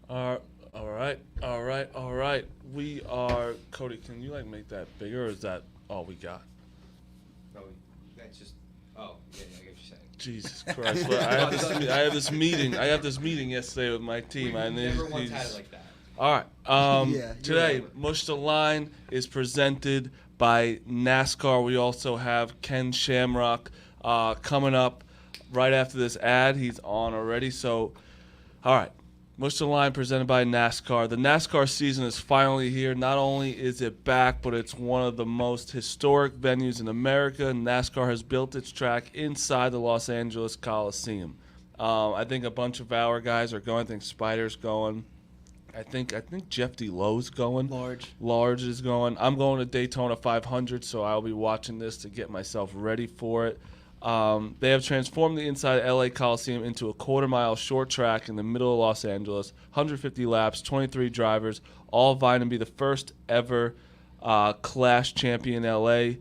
All right. We are Cody. Can you make that bigger, or is that all we got? No, that's just. Oh, yeah, I get what you're saying. Jesus Christ! Well, I have this meeting. I have this meeting yesterday with my team. We I never once had it like that. All right. Yeah, Today, right. Mush the Line is presented by NASCAR. We also have Ken Shamrock coming up right after this ad. He's on already. So, all right. Mush the Line presented by NASCAR. The NASCAR season is finally here. Not only is it back, but it's one of the most historic venues in America. NASCAR has built its track inside the Los Angeles Coliseum. I think a bunch of our guys are going. I think Spider's going. I think Jeff D. Lowe's going. Large is going. I'm going to Daytona 500, so I'll be watching this to get myself ready for it. They have transformed the inside LA Coliseum into a quarter-mile short track in the middle of Los Angeles. 150 laps, 23 drivers, all vying to be the first ever Clash champion in LA.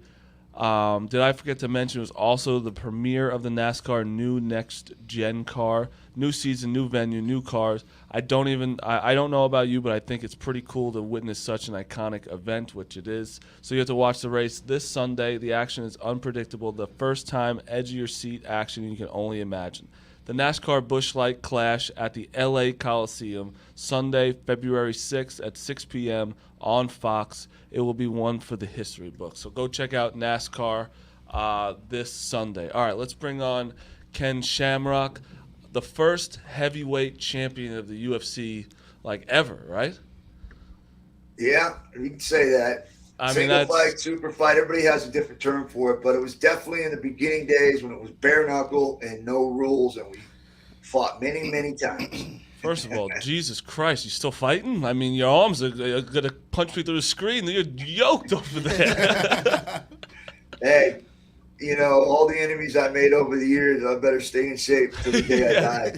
Did I forget to mention it was also the premiere of the NASCAR new next-gen car. New season, new venue, new cars. I don't know about you, but I think it's pretty cool to witness such an iconic event, which it is. So you have to watch the race this Sunday. The action is unpredictable. The first time edge-of-your-seat action you can only imagine. The NASCAR Busch Light Clash at the LA Coliseum, Sunday, February 6th at 6 p.m. on Fox. It will be one for the history books. So go check out NASCAR this Sunday. All right, let's bring on Ken Shamrock, the first heavyweight champion of the UFC ever, right? Yeah, you can say that. I mean, Single that's fight, super fight, everybody has a different term for it, but it was definitely in the beginning days when it was bare knuckle and no rules, and we fought many, many times. First of all, Jesus Christ, you still fighting? I mean, your arms are going to punch me through the screen. You're yoked over there. Hey, all the enemies I made over the years, I better stay in shape till the day I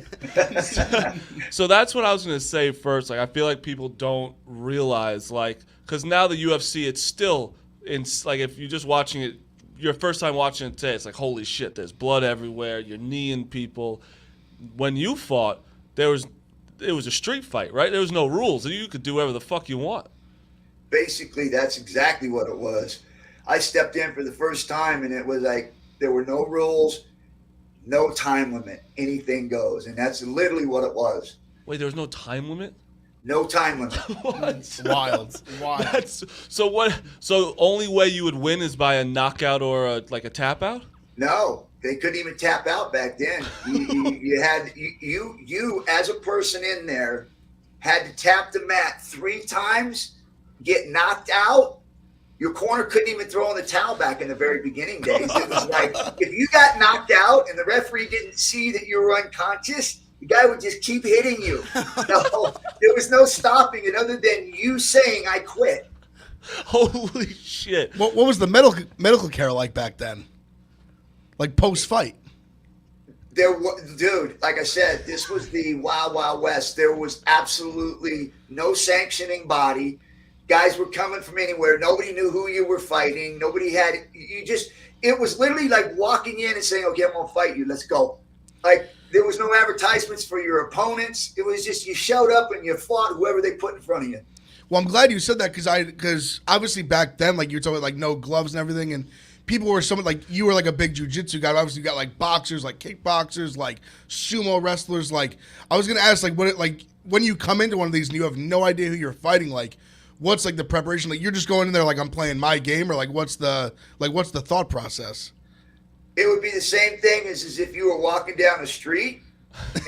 die. So that's what I was going to say first. I feel like people don't realize, because now the UFC, it's still, if you're just watching it, your first time watching it today, it's like, holy shit, there's blood everywhere. You're kneeing people. When you fought, it was a street fight, right? There was no rules. You could do whatever the fuck you want. Basically, that's exactly what it was. I stepped in for the first time, and it was like there were no rules, no time limit. Anything goes, and that's literally what it was. Wait, there was no time limit? No time limit. What? Wild. So only way you would win is by a knockout or a tap out? No, they couldn't even tap out back then. You as a person in there had to tap the mat 3 times, get knocked out. Your corner couldn't even throw in the towel back in the very beginning days. It was like if you got knocked out and the referee didn't see that you were unconscious, the guy would just keep hitting you. No, there was no stopping it other than you saying, "I quit." Holy shit. What was the medical care like back then? Post fight. Dude, like I said, this was the Wild Wild West. There was absolutely no sanctioning body. Guys were coming from anywhere. Nobody knew who you were fighting. Nobody had it was literally like walking in and saying, "Okay, I'm gonna fight you. Let's go." There was no advertisements for your opponents. It was just you showed up and you fought whoever they put in front of you. Well, I'm glad you said that because obviously back then, you were talking no gloves and everything, and people were you were a big jiu-jitsu guy. Obviously, you got boxers, kickboxers, sumo wrestlers. I was gonna ask, when you come into one of these and you have no idea who you're fighting, what's the preparation? You're just going in there I'm playing my game, or what's the thought process? It would be the same thing as if you were walking down the street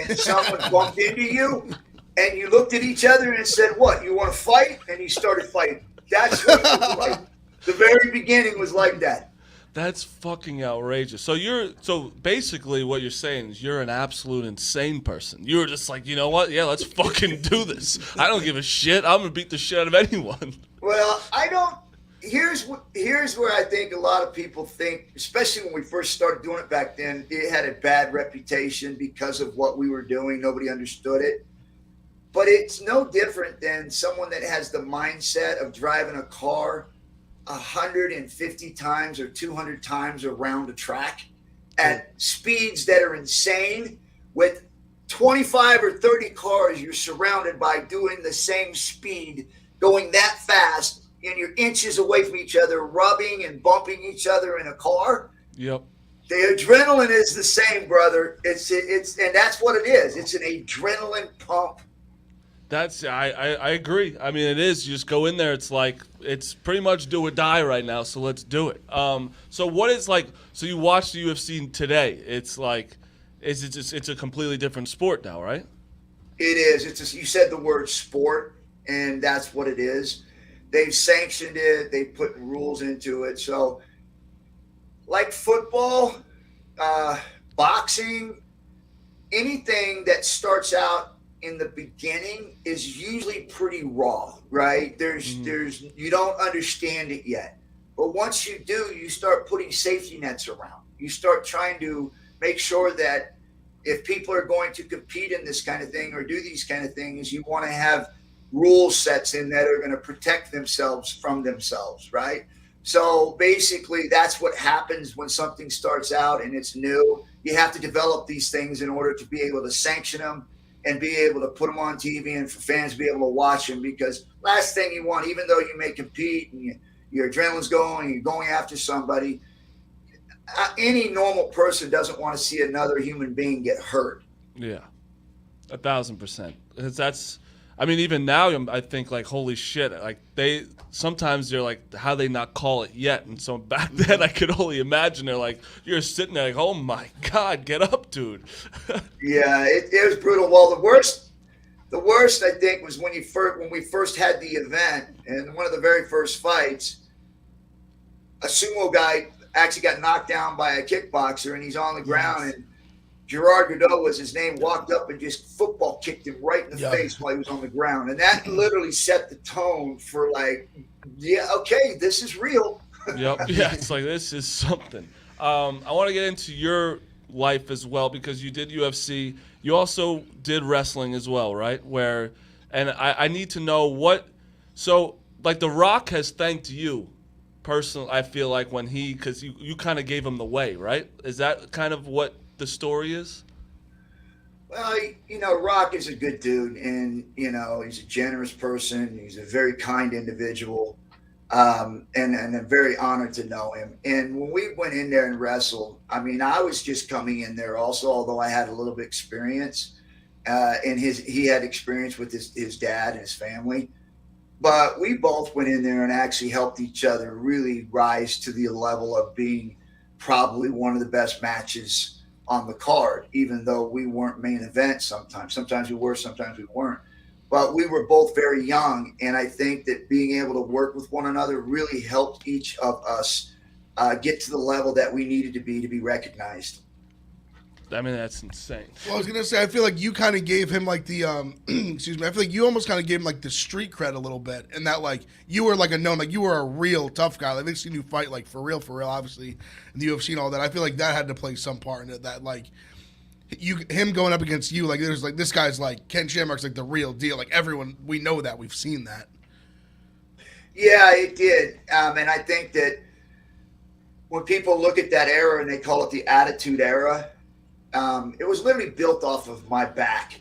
and someone bumped into you and you looked at each other and said, "What, you want to fight?" And you started fighting. That's what it was like. The very beginning was like that. That's fucking outrageous. So basically what you're saying is you're an absolute insane person. You're just you know what? Yeah, let's fucking do this. I don't give a shit. I'm gonna beat the shit out of anyone. Well, I don't. Here's where I think a lot of people think, especially when we first started doing it back then, it had a bad reputation because of what we were doing. Nobody understood it. But it's no different than someone that has the mindset of driving a car 150 times or 200 times around a track at speeds that are insane with 25 or 30 cars you're surrounded by doing the same speed, going that fast, and you're inches away from each other, rubbing and bumping each other in a car. Yep. The adrenaline is the same, brother. It's and that's what it is. It's an adrenaline pump. I agree. I mean, it is. You just go in there. It's like it's pretty much do or die right now. So let's do it. So what is like? So you watch the UFC today. It's like, it's a completely different sport now, right? It is. You said the word sport, and that's what it is. They've sanctioned it. They put rules into it. So, like football, boxing, anything that starts out in the beginning is usually pretty raw, right? There's you don't understand it yet. But once you do, you start putting safety nets around. You start trying to make sure that if people are going to compete in this kind of thing or do these kind of things, you want to have rule sets in that are going to protect themselves from themselves, right? So basically that's what happens when something starts out and it's new. You have to develop these things in order to be able to sanction them and be able to put them on TV and for fans to be able to watch them, because last thing you want, even though you may compete and your adrenaline's going and you're going after somebody, any normal person doesn't want to see another human being get hurt. Yeah, 1,000%. That's, I mean, even now I think like, holy shit, like sometimes they're like, how they not call it yet? And so back then I could only imagine they're like, you're sitting there like, oh my God, get up, dude. Yeah, it was brutal. Well, the worst I think was when we first had the event, and one of the very first fights, a sumo guy actually got knocked down by a kickboxer, and he's on the ground, and Gerard Godot was his name, walked up and just football kicked him right in the face while he was on the ground. And that literally set the tone for like, yeah, okay, this is real. Yep. Yeah, it's like, this is something. I want to get into your life as well, because you did UFC. You also did wrestling as well, right? And I need to know so like The Rock has thanked you personally, I feel like, because you kind of gave him the way, right? Is that kind of what the story is? Well, Rock is a good dude, and he's a generous person. He's a very kind individual, and I'm very honored to know him. And when we went in there and wrestled, I mean, I was just coming in there also, although I had a little bit of experience, and he had experience with his dad and his family. But we both went in there and actually helped each other really rise to the level of being probably one of the best matches on the card, even though we weren't main event sometimes. Sometimes we were, sometimes we weren't. But we were both very young, and I think that being able to work with one another really helped each of us get to the level that we needed to be recognized. I mean, that's insane. Well, I was gonna say, I feel like you kind of gave him like the excuse me. I feel like you almost kind of gave him like the street cred a little bit, and that like you were like you were a real tough guy. Like they've seen you fight like for real, obviously in the UFC and all that. I feel like that had to play some part in it. That like him going up against you, like there's like this guy's like Ken Shamrock's like the real deal. Like everyone, we know that, we've seen that. Yeah, it did, and I think that when people look at that era and they call it the Attitude Era. It was literally built off of my back.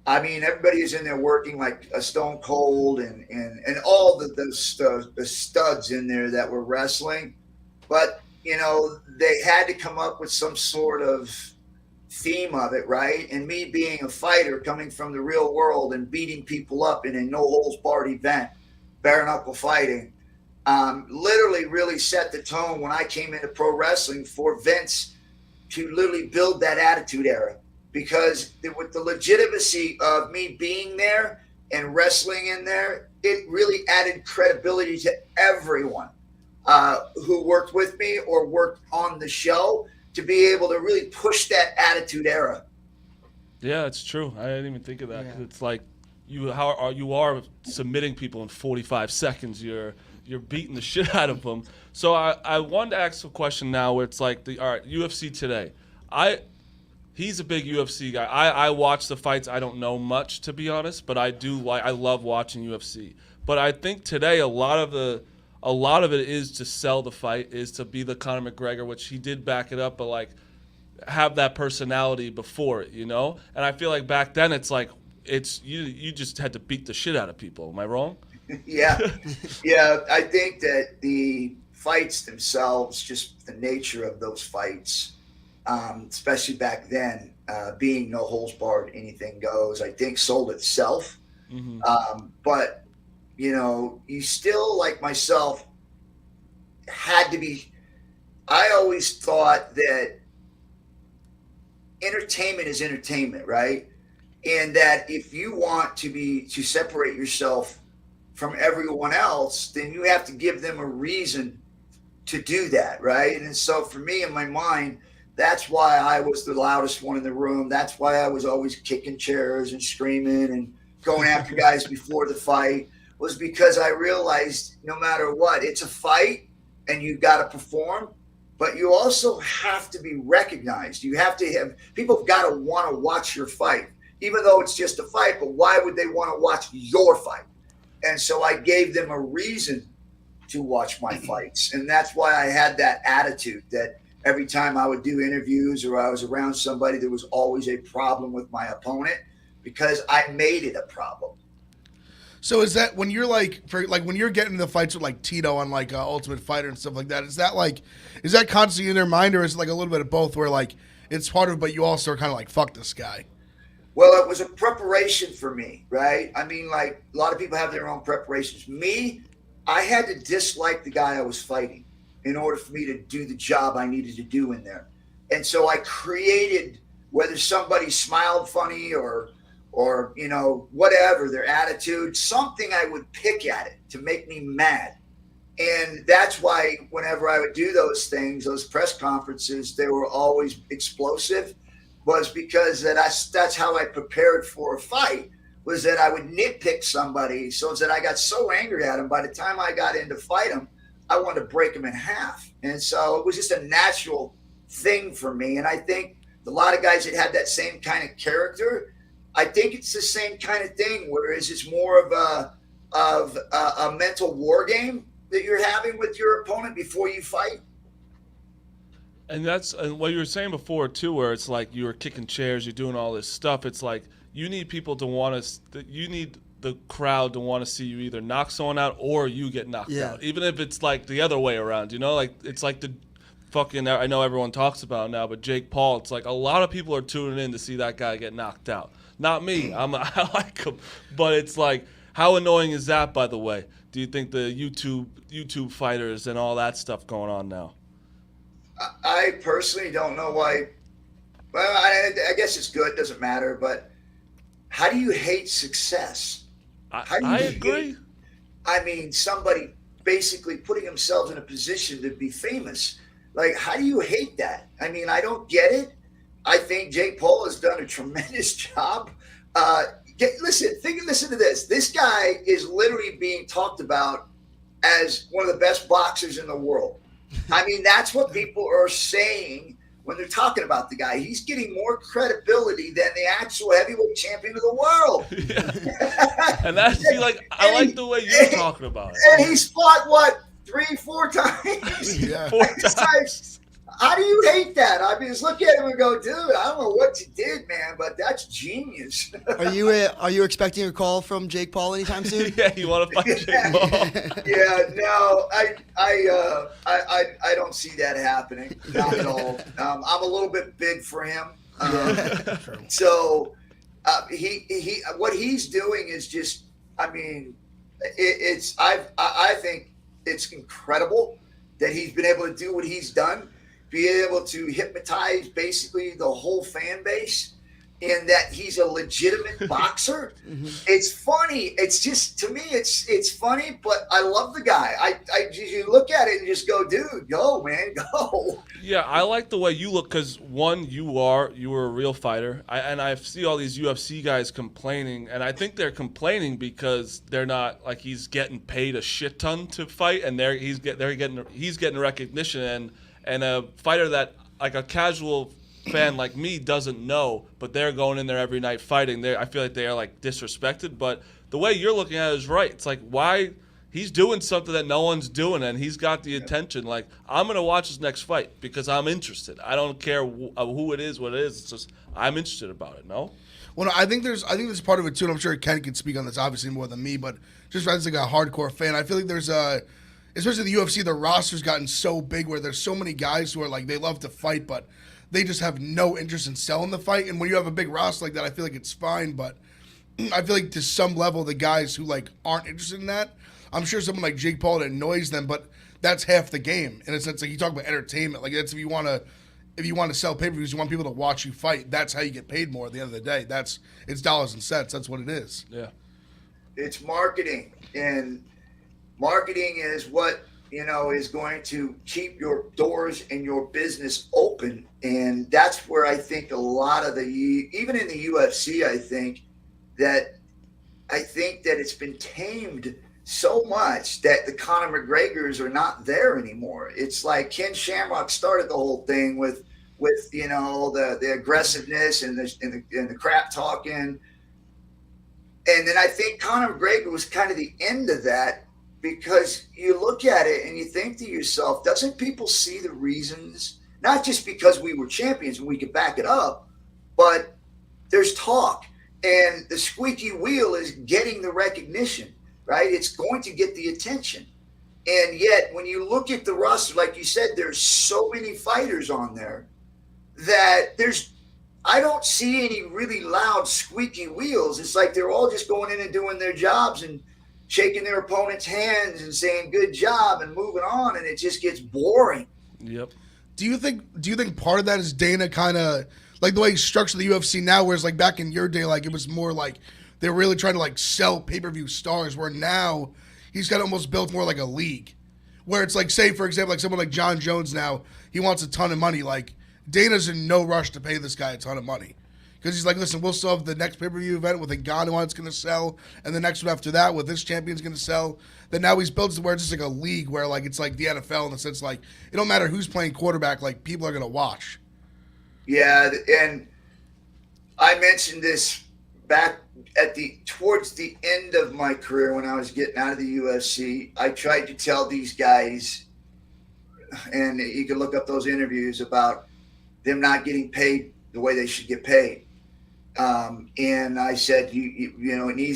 I mean, everybody is in there working like a Stone Cold and all the studs in there that were wrestling. But, they had to come up with some sort of theme of it, right? And me being a fighter coming from the real world and beating people up in a no-holds-barred event, bare knuckle fighting, literally really set the tone when I came into pro wrestling for Vince to literally build that Attitude Era, because with the legitimacy of me being there and wrestling in there, it really added credibility to everyone who worked with me or worked on the show to be able to really push that Attitude Era. Yeah, it's true. I didn't even think of that. Yeah. It's like you are submitting people in 45 seconds. You're beating the shit out of them. So I wanted to ask a question now where it's like, all right, UFC today. He's a big UFC guy. I watch the fights. I don't know much, to be honest, but I love watching UFC. But I think today a lot of it is to sell the fight, is to be the Conor McGregor, which he did back it up, but like have that personality before it, you know? And I feel like back then it's like you just had to beat the shit out of people. Am I wrong? Yeah. Yeah. I think that the fights themselves, just the nature of those fights, especially back then, being no holds barred, anything goes, I think sold itself. But, you know, you still, like myself, had to be. I always thought that entertainment is entertainment, right? And that if you want to separate yourself from everyone else, then you have to give them a reason to do that, right? And so for me, in my mind, that's why I was the loudest one in the room. That's why I was always kicking chairs and screaming and going after guys before the fight, was because I realized no matter what, it's a fight and you've got to perform, but you also have to be recognized. You have to have, people have got to want to watch your fight, even though it's just a fight, but why would they want to watch your fight? And so I gave them a reason to watch my fights. And that's why I had that attitude that every time I would do interviews or I was around somebody, there was always a problem with my opponent because I made it a problem. So is that when you're when you're getting the fights with like Tito on like Ultimate Fighter and stuff like that, is that constantly in their mind, or is it like a little bit of both where like it's part of, but you also are kind of like, fuck this guy? Well, it was a preparation for me, right? I mean, like a lot of people have their own preparations. Me, I had to dislike the guy I was fighting in order for me to do the job I needed to do in there. And so I created, whether somebody smiled funny or you know, whatever, their attitude, something I would pick at it to make me mad. And that's why whenever I would do those things, those press conferences, they were always explosive, was because that's how I prepared for a fight, was that I would nitpick somebody so that I got so angry at him, by the time I got in to fight him, I wanted to break him in half. And so it was just a natural thing for me. And I think a lot of guys that had that same kind of character, I think it's the same kind of thing, whereas it's more of a mental war game that you're having with your opponent before you fight. And that's what you were saying before too, where it's like you were kicking chairs, you're doing all this stuff. It's like you need people to want to. You need the crowd to want to see you either knock someone out or you get knocked out, even if it's like the other way around. You know, like it's like the fucking. I know everyone talks about it now, but Jake Paul. It's like a lot of people are tuning in to see that guy get knocked out. Not me. I like him, but it's like, how annoying is that? By the way, do you think the YouTube fighters and all that stuff going on now? I personally don't know why. Well, I guess it's good. Doesn't matter. But how do you hate success? I agree. I mean, somebody basically putting themselves in a position to be famous. Like, how do you hate that? I mean, I don't get it. I think Jake Paul has done a tremendous job. Listen to this. This guy is literally being talked about as one of the best boxers in the world. I mean, that's what people are saying when they're talking about the guy. He's getting more credibility than the actual heavyweight champion of the world. Yeah. And that's I like the way you're talking about it. And he's fought what, 3-4 times? Yeah. 4 times. How do you hate that? I mean, just look at him and go, dude, I don't know what you did, man, but that's genius. Are you expecting a call from Jake Paul anytime soon? Yeah, you want to fight Jake Paul? Yeah, no, I don't see that happening. Not at all. I'm a little bit big for him. So he what he's doing is just, I mean, I think it's incredible that he's been able to do what he's done. Be able to hypnotize basically the whole fan base, and that he's a legitimate boxer. It's funny. It's just, to me, it's funny, but I love the guy. You look at it and just go, dude, go, man, go. Yeah, I like the way you look because, one, you were a real fighter. I see all these UFC guys complaining, and I think they're complaining because they're not, like, he's getting paid a shit ton to fight, and he's getting recognition, and a fighter that, like, a casual fan like me doesn't know, but they're going in there every night fighting. I feel like they are, like, disrespected. But the way you're looking at it is right. It's like, why he's doing something that no one's doing, and he's got the attention. Like, I'm going to watch his next fight because I'm interested. I don't care who it is, what it is. It's just I'm interested about it, no? Well, no, I think there's part of it too, and I'm sure Ken can speak on this obviously more than me, but just as like a hardcore fan, I feel like there's especially the UFC, the roster's gotten so big where there's so many guys who are like, they love to fight, but they just have no interest in selling the fight. And when you have a big roster like that, I feel like it's fine, but I feel like to some level, the guys who like aren't interested in that, I'm sure someone like Jake Paul, it annoys them, but that's half the game. In a sense, like you talk about entertainment, like that's if you want to sell pay-per-views, you want people to watch you fight. That's how you get paid more at the end of the day. It's dollars and cents. That's what it is. Yeah. It's marketing, and marketing is what, is going to keep your doors and your business open. And that's where I think a lot of even in the UFC, I think that it's been tamed so much that the Conor McGregors are not there anymore. It's like Ken Shamrock started the whole thing with the aggressiveness and the crap talking, and then I think Conor McGregor was kind of the end of that, because you look at it and you think to yourself, doesn't people see the reasons? Not just because we were champions and we could back it up, but there's talk, and the squeaky wheel is getting the recognition. Right? It's going to get the attention. And yet, when you look at the roster, like you said, there's so many fighters on there that I don't see any really loud squeaky wheels. It's like they're all just going in and doing their jobs and shaking their opponent's hands and saying good job and moving on, and it just gets boring. Yep. Do you think part of that is Dana kind of like the way he structured the UFC now, whereas like back in your day, like it was more like they were really trying to like sell pay-per-view stars, where now he's got almost built more like a league, where it's like, say for example, like someone like John Jones now, he wants a ton of money. Like Dana's in no rush to pay this guy a ton of money, because he's like, listen, we'll still have the next pay-per-view event with a Ngannou that's going to sell, and the next one after that with this champion's going to sell. Then now he's built to where it's just like a league where like it's like the NFL in the sense like it don't matter who's playing quarterback, like people are going to watch. Yeah, and I mentioned this back towards the end of my career when I was getting out of the UFC. I tried to tell these guys, and you can look up those interviews about them not getting paid the way they should get paid. And I said,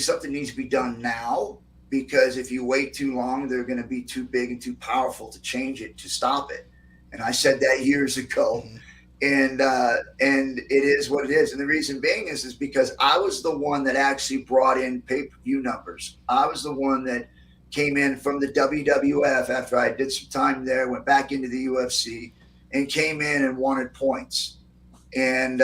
something needs to be done now, because if you wait too long, they're going to be too big and too powerful to change it, to stop it. And I said that years ago. Mm-hmm. And it is what it is. And the reason being is because I was the one that actually brought in pay-per-view numbers. I was the one that came in from the WWF after I did some time there, went back into the UFC, and came in and wanted points. And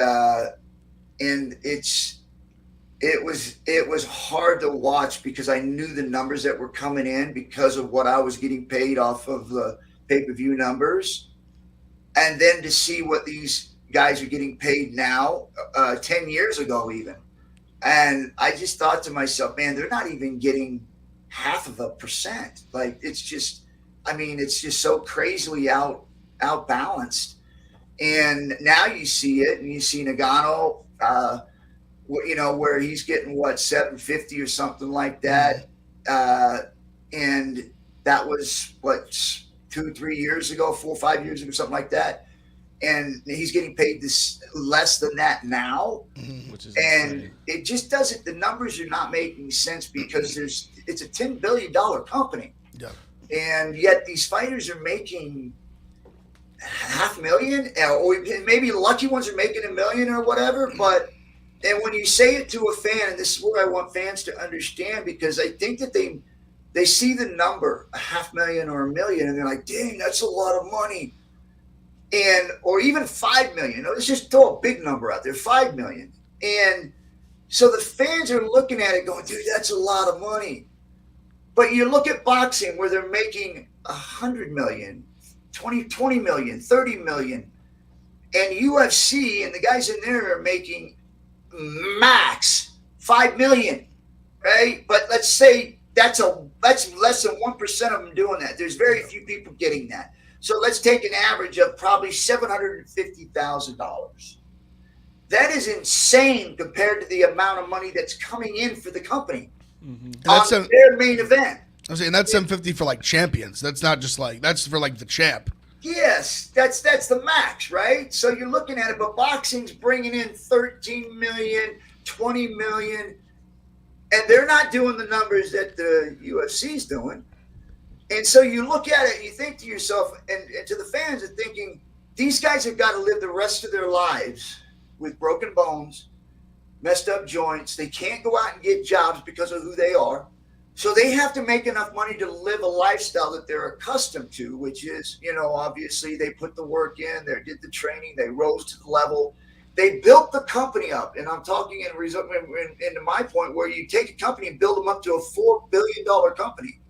it was hard to watch, because I knew the numbers that were coming in because of what I was getting paid off of the pay-per-view numbers. And then to see what these guys are getting paid now, 10 years ago even. And I just thought to myself, man, they're not even getting 0.5%. Like, it's just so crazily outbalanced. And now you see it, and you see Ngannou, where he's getting $750 or something like that. And that was 2-3 years ago, 4 or 5 years ago, something like that. And he's getting paid this less than that now. Which is and insane. It just doesn't, the numbers are not making sense, because it's a $10 billion company. Yeah. And yet these fighters are making $500,000, or maybe lucky ones are making $1 million or whatever. And when you say it to a fan, and this is what I want fans to understand, because I think that they see the number $500,000 or $1 million, and they're like, dang, that's a lot of money. Or even 5 million. Let's just throw a big number out there, 5 million. And so the fans are looking at it going, dude, that's a lot of money. But you look at boxing where they're making 100 million, 20 million, 30 million. And UFC and the guys in there are making max 5 million, right? But let's say that's less than 1% of them doing that. There's very few people getting that. So let's take an average of probably $750,000. That is insane compared to the amount of money that's coming in for the company on their main event. I'm saying that's 750 for like champions. That's not just like that's for like the champ. Yes, that's the max, right? So you're looking at it, but boxing's bringing in 13 million, 20 million, and they're not doing the numbers that the UFC's doing. And so you look at it and you think to yourself, and to the fans are thinking, these guys have got to live the rest of their lives with broken bones, messed up joints. They can't go out and get jobs because of who they are. So they have to make enough money to live a lifestyle that they're accustomed to, which is, obviously they put the work in, they did the training, they rose to the level. They built the company up. And I'm talking into my point where you take a company and build them up to a $4 billion company.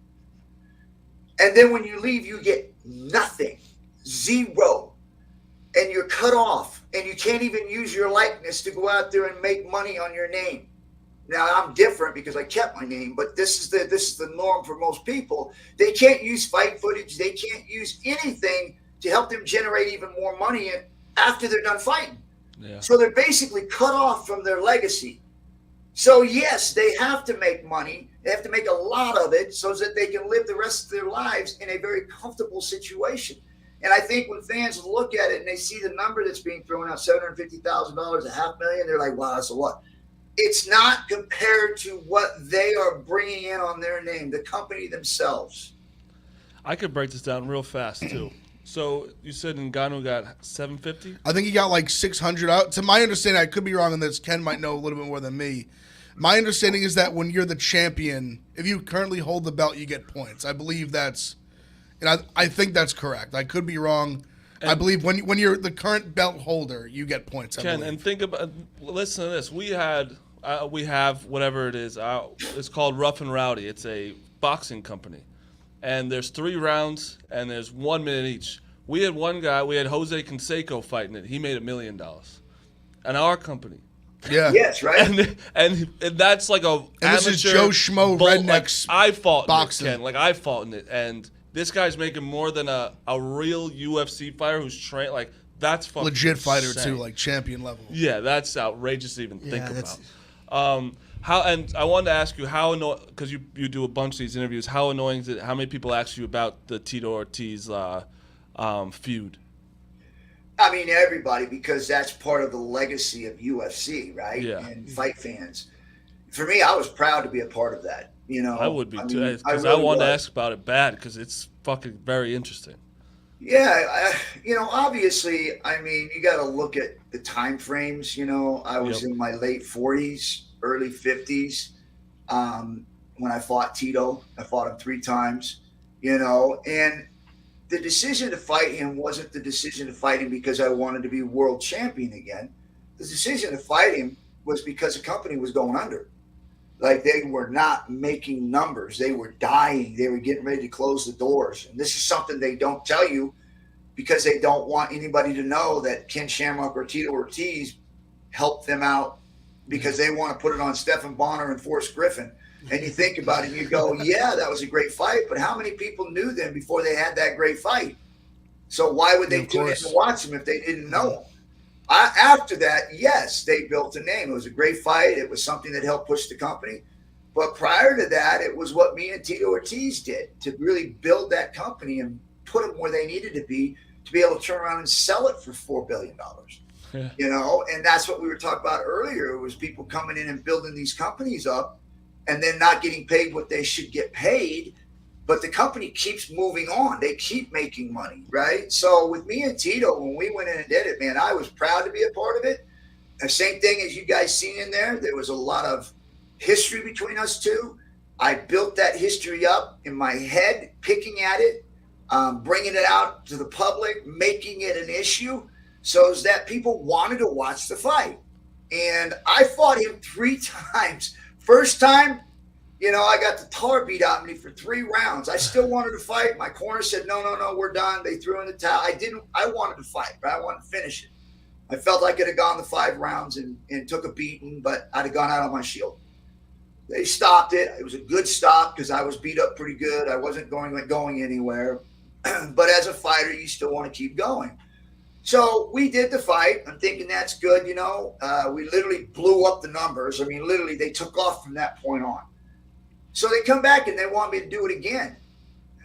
And then when you leave, you get nothing, zero. And you're cut off. And you can't even use your likeness to go out there and make money on your name. Now, I'm different because I kept my name, but this is the norm for most people. They can't use fight footage. They can't use anything to help them generate even more money after they're done fighting. Yeah. So they're basically cut off from their legacy. So, yes, they have to make money. They have to make a lot of it so that they can live the rest of their lives in a very comfortable situation. And I think when fans look at it and they see the number that's being thrown out, $750,000, $500,000, they're like, wow, that's a lot. It's not compared to what they are bringing in on their name, the company themselves. I could break this down real fast, too. So you said Ngannou got 750? I think he got like 600 out. To my understanding, I could be wrong on this. Ken might know a little bit more than me. My understanding is that when you're the champion, if you currently hold the belt, you get points. I believe that's, and I think that's correct. I could be wrong. And I believe when you're the current belt holder, you get points. Ken, and think about, listen to this. We have whatever it is. It's called Rough and Rowdy. It's a boxing company, and there's 3 rounds, and there's 1 minute each. We had one guy. We had Jose Canseco fighting it. He made $1 million, and our company. Yeah. Yes, right. And that's like a. And this is Joe Schmo rednecks. Like I fought boxing. in it, Ken. Like I fought in it, and this guy's making more than a real UFC fighter who's trained. Like that's fucking legit fighter insane. too, like champion level. Yeah, that's outrageous to even think about. How and I wanted to ask you how annoying, because you do a bunch of these interviews. How annoying is it? How many people ask you about the Tito Ortiz feud? I mean, everybody, because that's part of the legacy of UFC, right? Yeah. And fight fans. For me, I was proud to be a part of that. I would be too, because I wanted to ask about it bad because it's fucking very interesting. Yeah, obviously, I mean, you got to look at the time frames. I was in my late 40s, early 50s when I fought Tito. I fought him 3 times, and the decision to fight him wasn't the decision to fight him because I wanted to be world champion again. The decision to fight him was because the company was going under. Like, they were not making numbers. They were dying. They were getting ready to close the doors. And this is something they don't tell you because they don't want anybody to know that Ken Shamrock or Tito Ortiz helped them out because they want to put it on Stephan Bonner and Forrest Griffin. And you think about it and you go, yeah, that was a great fight. But how many people knew them before they had that great fight? So why would they tune in to watch them if they didn't know them? After that, yes, they built a name. It was a great fight. It was something that helped push the company. But prior to that, it was what me and Tito Ortiz did to really build that company and put them where they needed to be able to turn around and sell it for $4 billion. Yeah. And that's what we were talking about earlier. It was people coming in and building these companies up and then not getting paid what they should get paid. But the company keeps moving on. They keep making money, right? So with me and Tito, when we went in and did it, man, I was proud to be a part of it. The same thing as you guys seen in there. There was a lot of history between us two. I built that history up in my head, picking at it, bringing it out to the public, making it an issue so that people wanted to watch the fight. And I fought him 3 times. First time, I got the tar beat out of me for 3 rounds. I still wanted to fight. My corner said, no, we're done. They threw in the towel. I wanted to fight, but I wanted to finish it. I felt I could have gone the 5 rounds and took a beating, but I'd have gone out on my shield. They stopped it. It was a good stop because I was beat up pretty good. I wasn't going anywhere. But as a fighter, you still want to keep going. So we did the fight. I'm thinking that's good, We literally blew up the numbers. I mean, literally, they took off from that point on. So they come back and they want me to do it again.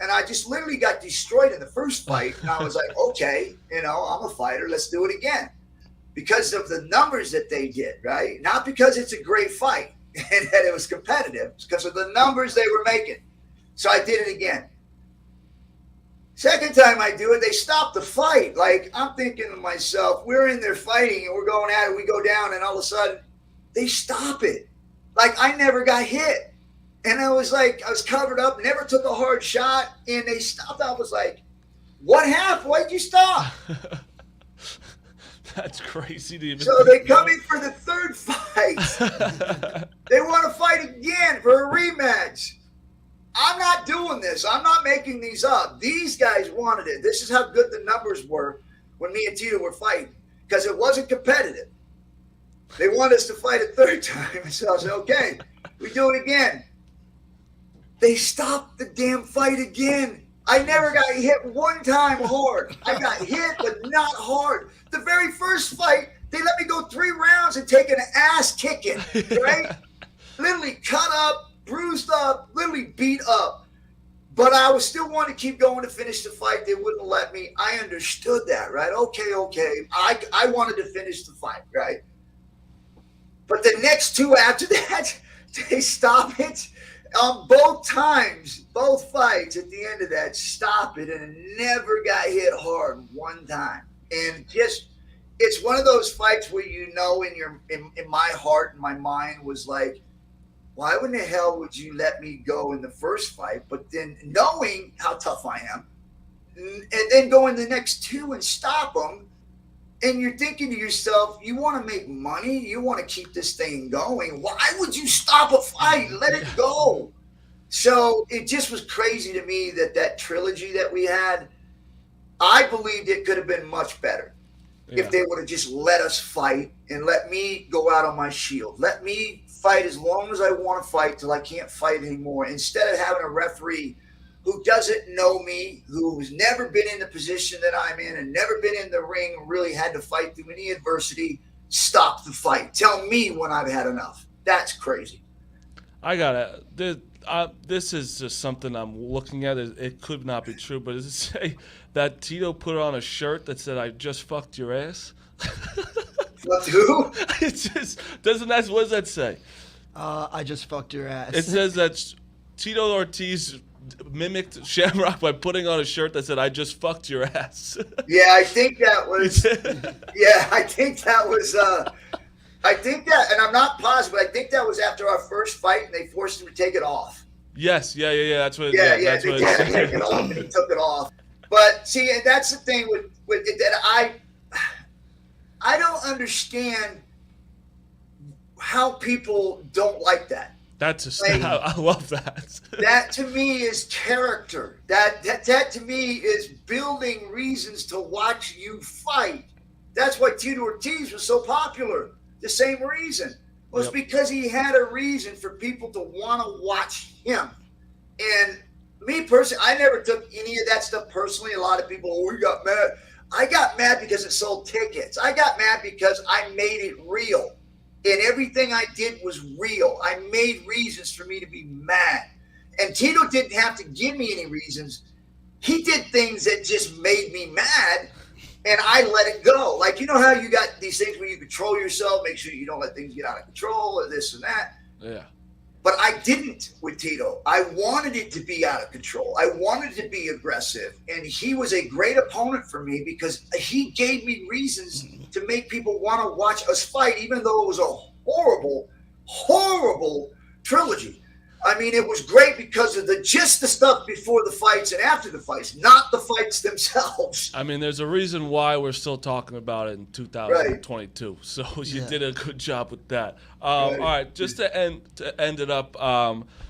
And I just literally got destroyed in the first fight. And I was like, okay, I'm a fighter. Let's do it again. Because of the numbers that they did, right? Not because it's a great fight and that it was competitive. It's because of the numbers they were making. So I did it again. Second time I do it, they stop the fight. Like, I'm thinking to myself, we're in there fighting and we're going at it. We go down and all of a sudden they stop it. Like, I never got hit. And I was covered up, never took a hard shot, and they stopped. I was like, what happened? Why'd you stop? That's crazy to even So they come in for the third fight. They want to fight again for a rematch. I'm not doing this. I'm not making these up. These guys wanted it. This is how good the numbers were when me and Tito were fighting, because it wasn't competitive. They wanted us to fight a third time. So I said, okay, we do it again. They stopped the damn fight again. I never got hit one time hard. I got hit, but not hard. The very first fight, they let me go 3 rounds and take an ass kicking, right? Literally cut up, bruised up, literally beat up. But I was still wanting to keep going to finish the fight. They wouldn't let me. I understood that, right? Okay. I wanted to finish the fight, right? But the next 2 after that, they stop it. Both times, both fights at the end of that, stop it, and it never got hit hard one time. And just, it's one of those fights where in my heart and my mind was like, why in the hell would you let me go in the first fight? But then knowing how tough I am, and then go in the next 2 and stop them, and you're thinking to yourself, you want to make money, you want to keep this thing going. Why would you stop a fight? Let it go. So it just was crazy to me that trilogy that we had, I believed it could have been much better if they would have just let us fight and let me go out on my shield. Let me fight as long as I want to fight till I can't fight anymore, instead of having a referee who doesn't know me, who's never been in the position that I'm in and never been in the ring, really had to fight through any adversity, stop the fight. Tell me when I've had enough. That's crazy. I got it. This is just something I'm looking at. It could not be true, but does it say that Tito put on a shirt that said, "I just fucked your ass"? What, who? It just doesn't. What does that say? I just fucked your ass. It says that Tito Ortiz mimicked Shamrock by putting on a shirt that said, "I just fucked your ass." Yeah, I think that was. Yeah, I think that was. I think that, and I'm not positive, but I think that was after our first fight, and they forced him to take it off. Yes, yeah. That's what. Yeah, that's they what did it take it off, and he took it off. But see, and that's the thing with it, that I don't understand how people don't like that. That's I love that. That to me is character. That to me is building reasons to watch you fight. That's why Tito Ortiz was so popular. The same reason was because he had a reason for people to want to watch him. And me personally, I never took any of that stuff personally. A lot of people, we got mad. I got mad because it sold tickets. I got mad because I made it real. And everything I did was real. I made reasons for me to be mad. And Tito didn't have to give me any reasons. He did things that just made me mad, and I let it go. Like, you know how you got these things where you control yourself, make sure you don't let things get out of control or this and that? Yeah. But I didn't with Tito. I wanted it to be out of control. I wanted to be aggressive. And he was a great opponent for me because he gave me reasons to make people want to watch us fight, even though it was a horrible, horrible trilogy. I mean, it was great because of the stuff before the fights and after the fights, not the fights themselves. I mean, there's a reason why we're still talking about it in 2022. Right. So you did a good job with that. All right, just to end it up.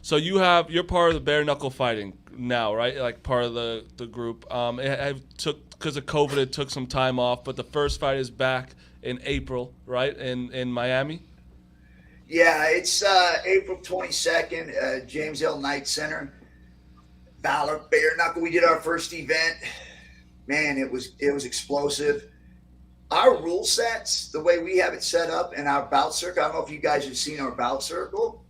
So you're part of the bare knuckle fighting now, right? Like part of the group. It took, because of COVID, it took some time off, but the first fight is back in April, right? In Miami. Yeah, it's April 22nd, James L. Knight Center. Valor, bare knuckle. We did our first event. Man, it was explosive. Our rule sets, the way we have it set up in our bout circle, I don't know if you guys have seen our bout circle.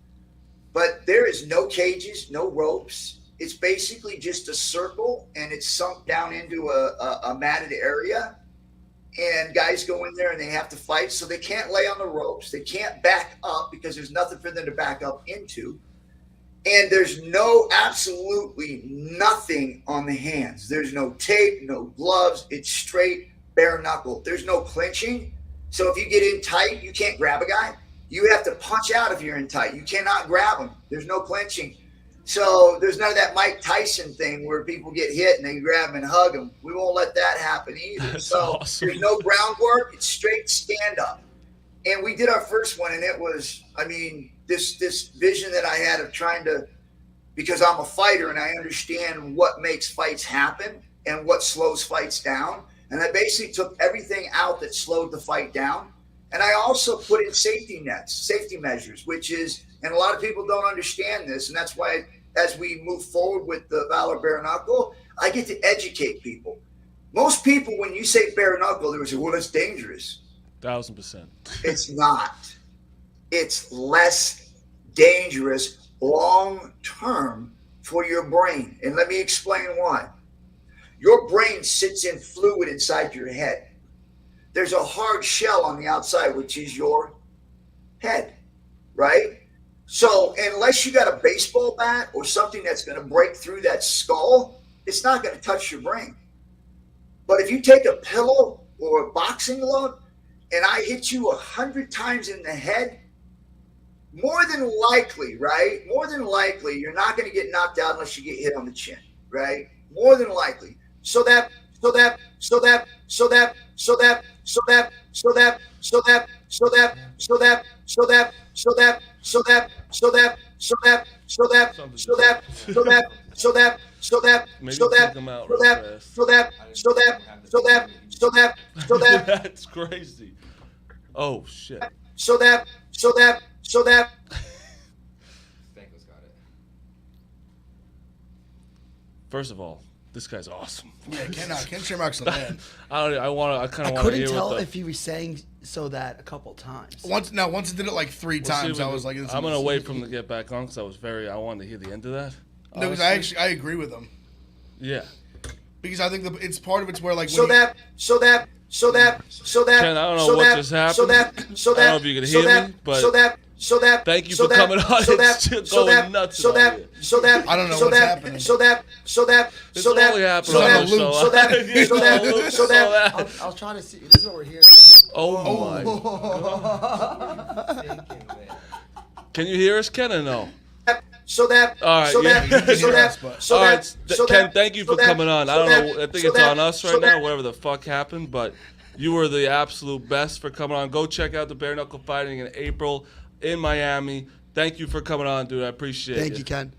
But there is no cages, no ropes. It's basically just a circle, and it's sunk down into a matted area. And guys go in there and they have to fight. So they can't lay on the ropes. They can't back up because there's nothing for them to back up into. And there's absolutely nothing on the hands. There's no tape, no gloves. It's straight bare knuckle. There's no clinching. So if you get in tight, you can't grab a guy. You have to punch out if you're in tight. You cannot grab them. There's no clinching. So there's none of that Mike Tyson thing where people get hit and they grab them and hug them. We won't let that happen either. That's so awesome. There's no groundwork. It's straight stand up. And we did our first one, and it was, this vision that I had of trying to, because I'm a fighter and I understand what makes fights happen and what slows fights down. And I basically took everything out that slowed the fight down. And I also put in safety nets, safety measures, which is, and a lot of people don't understand this. And that's why as we move forward with the Valor Bare Knuckle, I get to educate people. Most people, when you say bare knuckle, they would say, well, that's dangerous. 1,000%. It's not. It's less dangerous long term for your brain. And let me explain why. Your brain sits in fluid inside your head. There's a hard shell on the outside, which is your head, right? So unless you got a baseball bat or something that's going to break through that skull, it's not going to touch your brain. But if you take a pillow or a boxing glove and I hit you 100 times in the head, more than likely, right? More than likely, you're not going to get knocked out unless you get hit on the chin, right? More than likely. So that That's crazy. Oh shit. So that Stanko's got it. First of all, this guy's awesome. Yeah, Ken Shamrock's the man. I kind of want to Couldn't hear tell what the, if he was saying so that a couple times. Once he did it like 3 We'll see times, if I we was can- like, I'm gonna wait for him to get back on because I wanted to hear the end of that. No, because I agree with him. Yeah. Because I think it's part of it's where like Ken, I don't know what just happened. I don't know if you can hear me, but thank you for coming on. It's just going nuts. I don't know what's happening. It's only happening on the show. I was trying to see. This is what we're hearing. Oh my. Can you hear us, Ken, or no? All right, Ken, thank you for coming on. I don't know. I think it's on us right now, whatever the fuck happened, but you were the absolute best for coming on. Go check out the Bare Knuckle Fighting in April in Miami. Thank you for coming on, dude. I appreciate it. Thank you, Ken.